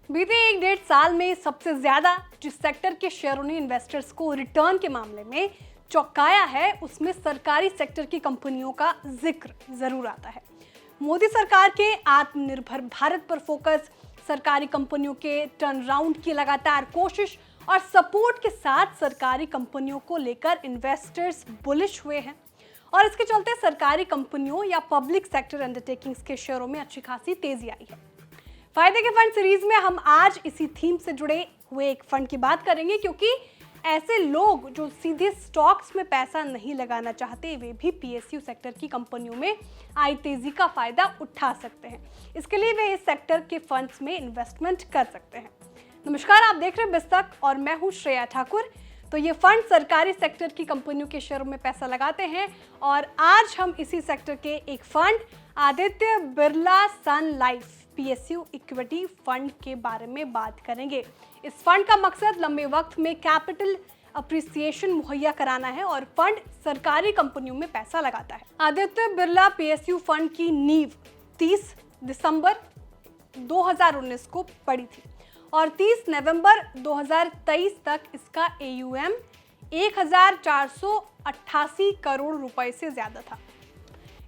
बीते 1-1.5 साल में सबसे ज्यादा जिस सेक्टर के शेयरों ने इन्वेस्टर्स को रिटर्न के मामले में चौंकाया है, उसमें सरकारी सेक्टर की कंपनियों का जिक्र जरूर आता है। मोदी सरकार के आत्मनिर्भर भारत पर फोकस, सरकारी कंपनियों के टर्न अराउंड की लगातार कोशिश और सपोर्ट के साथ सरकारी कंपनियों को लेकर इन्वेस्टर्स बुलिश हुए हैं और इसके चलते सरकारी कंपनियों या पब्लिक सेक्टर अंडरटेकिंग्स के शेयरों में अच्छी खासी तेजी आई है। फायदे के फंड सीरीज में हम आज इसी थीम से जुड़े हुए एक फंड की बात करेंगे, क्योंकि ऐसे लोग जो सीधे स्टॉक्स में पैसा नहीं लगाना चाहते, वे भी पीएसयू सेक्टर की कंपनियों में आई तेजी का फायदा उठा सकते हैं। इसके लिए वे इस सेक्टर के फंड्स में इन्वेस्टमेंट कर सकते हैं। नमस्कार, आप देख रहे हैं बिस्तक और मैं हूं श्रेया ठाकुर। तो ये फंड सरकारी सेक्टर की कंपनियों के शेयरों में पैसा लगाते हैं और आज हम इसी सेक्टर के एक फंड आदित्य बिरला सन लाइफ पीएसयू इक्विटी फंड के बारे में बात करेंगे। इस फंड का मकसद लंबे वक्त में कैपिटल अप्रिसिएशन मुहैया कराना है और फंड सरकारी कंपनियों में पैसा लगाता है। आदित्य बिरला पीएसयू फंड की नींव 30 दिसंबर 2019 को पड़ी थी और 30 नवंबर 2023 तक इसका AUM 1488 करोड़ रुपए से ज्यादा था।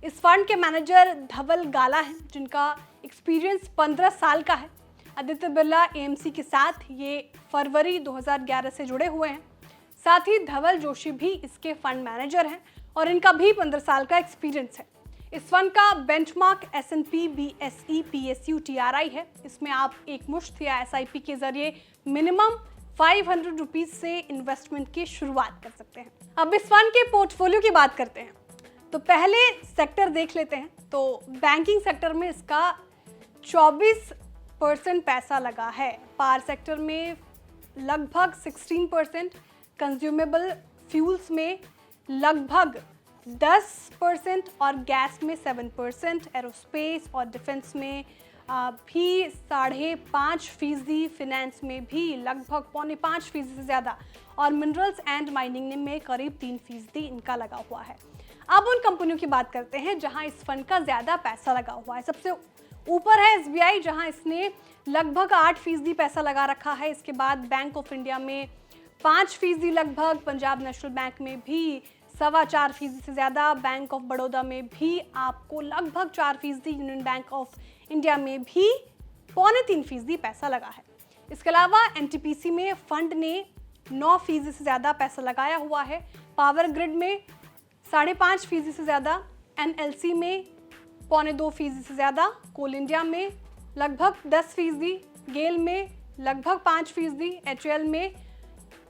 इस फंड के मैनेजर धवल गाला हैं, जिनका एक्सपीरियंस 15 साल का है। आदित्य बिरला AMC के साथ ये फरवरी 2011 से जुड़े हुए हैं। साथ ही धवल जोशी भी इसके फंड मैनेजर हैं और इनका भी 15 साल का एक्सपीरियंस है। इस फंड का benchmark S&P BSE PSU TRI है। इसमें आप एक मुश्त या SIP के जरिए मिनिमम 500 रुपीज से इन्वेस्टमेंट की शुरुआत कर सकते हैं। अब इस फंड के पोर्टफोलियो की बात करते हैं तो पहले सेक्टर देख लेते हैं। तो बैंकिंग सेक्टर में इसका 24% पैसा लगा है, पावर सेक्टर में लगभग 16%, कंज्यूमेबल फ्यूल्स में लगभग 10% और गैस में 7%, एरोस्पेस और डिफेंस में भी 5.5%, फिनेंस में भी लगभग 4.5% से ज़्यादा और मिनरल्स एंड माइनिंग में करीब 3% इनका लगा हुआ है। अब उन कंपनियों की बात करते हैं जहां इस फंड का ज़्यादा पैसा लगा हुआ है। सबसे ऊपर है SBI, जहां इसने लगभग 8% पैसा लगा रखा है। इसके बाद बैंक ऑफ इंडिया में 5% लगभग, पंजाब नेशनल बैंक में भी 4.25% से ज़्यादा, बैंक ऑफ बड़ौदा में भी आपको लगभग 4%, यूनियन बैंक ऑफ इंडिया में भी 3.25% पैसा लगा है। इसके अलावा NTPC में फंड ने 9% से ज़्यादा पैसा लगाया हुआ है, पावर ग्रिड में 5.5% से ज़्यादा, NLC में 2.25% से ज़्यादा, कोल इंडिया में लगभग 10%, गेल में लगभग 5%, HL में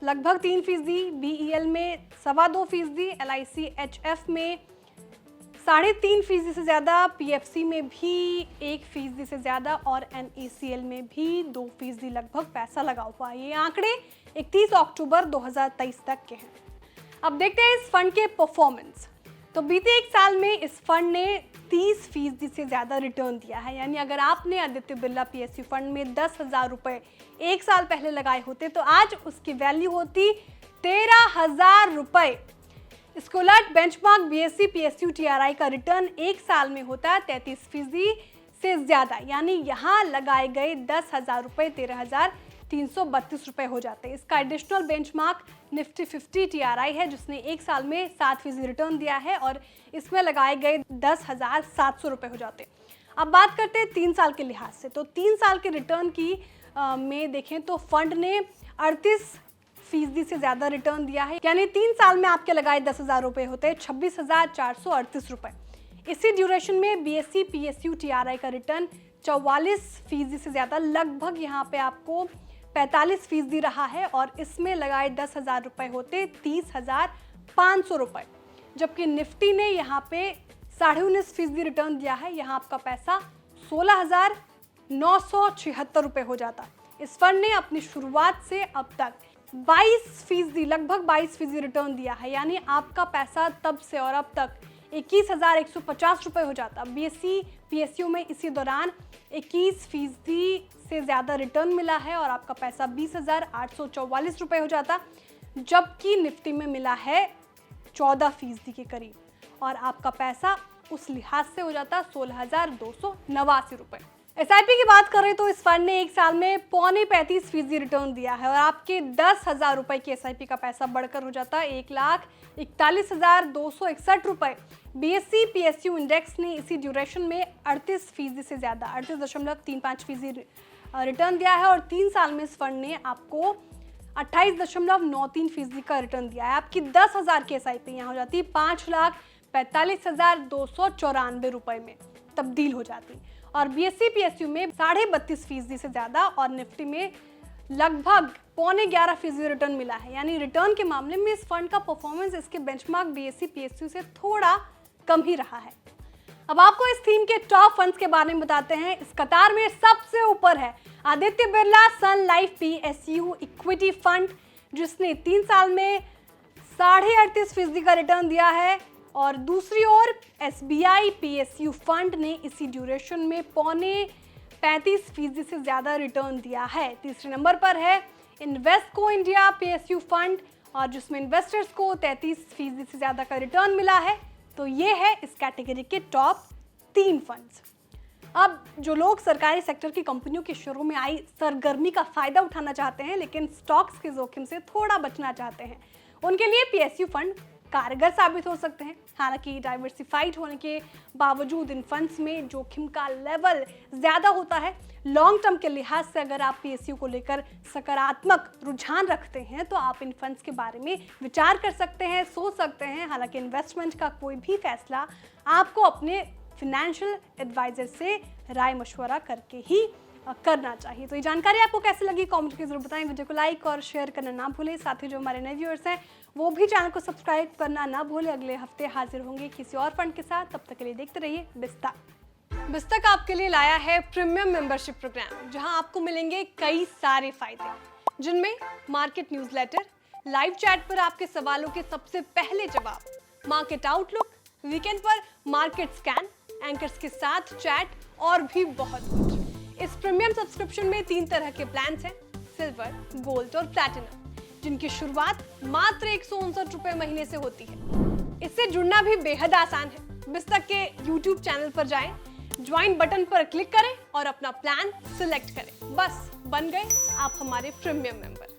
लगभग 3%, BEL में 2.25%, LIC HF में 3.5% से ज़्यादा, PFC में भी 1% से ज़्यादा और NACL में भी 2% लगभग पैसा लगा हुआ है। ये आंकड़े 31 अक्टूबर 2023 तक के हैं। अब देखते हैं इस फंड के परफॉर्मेंस। तो बीते 1 साल में इस फंड ने 30% से ज़्यादा रिटर्न दिया है। यानी अगर आपने आदित्य बिरला PSU फंड में 10,000 रुपये 1 साल पहले लगाए होते तो आज उसकी वैल्यू होती 13,000 रुपये। इसको उलट बेंचमार्क BSE PSU TRI का रिटर्न 1 साल में होता है 33% से ज़्यादा। यानी यहाँ लगाए गए 10,000 रुपये 13,332 रुपये हो जाते हैं। इसका एडिशनल बेंचमार्क निफ्टी 50 TRI है, जिसने 1 साल में 7% रिटर्न दिया है और इसमें लगाए गए 10,700 रुपये हो जाते हैं। अब बात करते हैं 3 साल के लिहाज से। तो 3 साल के रिटर्न की में देखें तो फंड ने 38% से ज़्यादा रिटर्न दिया है। यानी 3 साल में आपके लगाए 10,000 रुपये होते हैं 26,438 रुपये। इसी ड्यूरेशन में BSE PSU TRI का रिटर्न 44% से ज़्यादा, लगभग यहाँ पे आपको 45% रहा है और इसमें लगाए 10,000 रुपये होते 30,500 रुपये। जबकि निफ्टी ने यहाँ पे 19.5% रिटर्न दिया है, यहाँ आपका पैसा 16,976 रुपये हो जाता। इस फंड ने अपनी शुरुआत से अब तक 22%, लगभग 22% रिटर्न दिया है। यानी आपका पैसा तब से और अब तक 21,150 रुपये हो जाता। BSE PSU में इसी दौरान 21% से ज़्यादा रिटर्न मिला है और आपका पैसा 20,844 रुपये हो जाता, जबकि निफ्टी में मिला है 14% के करीब और आपका पैसा उस लिहाज से हो जाता 16,289 रुपये। एसआईपी की बात करें तो इस फंड ने एक साल में 35% रिटर्न दिया है और आपके 10,000 रुपए की एसआईपी का पैसा बढ़कर हो जाता है 1,41,261 रुपए। बीएसई पीएसयू इंडेक्स ने इसी ड्यूरेशन में 38% से ज़्यादा 38.35% रिटर्न दिया है और 3 साल में इस फंड ने आपको 28.93% का रिटर्न दिया है। आपकी 10,000 की एसआईपी यहाँ हो जाती है 5,45,294 रुपए में तब्दील हो जाती और बीएसई पीएसयू में 32.5% से ज़्यादा और निफ्टी में लगभग 11.25% रिटर्न मिला है। यानी रिटर्न के मामले में इस फंड का परफॉर्मेंस इसके बेंचमार्क बीएसई पीएसयू से थोड़ा कम ही रहा है। अब आपको इस थीम के टॉप फंड्स के बारे में बताते हैं। इस कतार में सबसे ऊपर है आदित्य बिरला सन लाइफ पीएसयू इक्विटी फंड, जिसने 3 साल में 38.5% का रिटर्न दिया है और दूसरी ओर एसबीआई पीएसयू फंड ने इसी ड्यूरेशन में 35% से ज़्यादा रिटर्न दिया है। तीसरे नंबर पर है इन्वेस्टको इंडिया पीएसयू फंड और जिसमें इन्वेस्टर्स को 33% से ज़्यादा का रिटर्न मिला है। तो ये है इस कैटेगरी के टॉप 3 फंड्स। अब जो लोग सरकारी सेक्टर की कंपनियों के शेयरों में आई सरगर्मी का फायदा उठाना चाहते हैं लेकिन स्टॉक्स के जोखिम से थोड़ा बचना चाहते हैं, उनके लिए पीएसयू फंड कारगर साबित हो सकते हैं। हालांकि डाइवर्सिफाइड होने के बावजूद इन फंड्स में जोखिम का लेवल ज़्यादा होता है। लॉन्ग टर्म के लिहाज से अगर आप पीएसयू को लेकर सकारात्मक रुझान रखते हैं तो आप इन फंड्स के बारे में विचार कर सकते हैं, सोच सकते हैं। हालांकि इन्वेस्टमेंट का कोई भी फैसला आपको अपने फाइनेंशियल एडवाइजर से राय मशवरा करके ही करना चाहिए। तो ये जानकारी आपको कैसी लगी कमेंट करके जरूर बताएं। वीडियो को लाइक और शेयर करना ना भूलें। साथ ही जो हमारे नए व्यूअर्स हैं वो भी चैनल को सब्सक्राइब करना ना भूलें। अगले हफ्ते हाजिर होंगे किसी और फंड के साथ, तब तक के लिए देखते रहिए बिस्तक। बिस्तक आपके लिए लाया है प्रीमियम मेंबरशिप प्रोग्राम, जहां आपको मिलेंगे कई सारे फायदे, जिनमें मार्केट न्यूज़लेटर, लाइव चैट पर आपके सवालों के सबसे पहले जवाब, मार्केट आउटलुक, वीकेंड पर मार्केट स्कैन, एंकर्स के साथ चैट और भी बहुत कुछ। इस प्रीमियम सब्सक्रिप्शन में 3 तरह के प्लान्स हैं, सिल्वर, गोल्ड और प्लैटिनम, जिनकी शुरुआत मात्र 159 रुपए महीने से होती है। इससे जुड़ना भी बेहद आसान है। बिस्तक के YouTube चैनल पर जाएं, ज्वाइन बटन पर क्लिक करें और अपना प्लान सिलेक्ट करें। बस बन गए आप हमारे प्रीमियम मेंबर।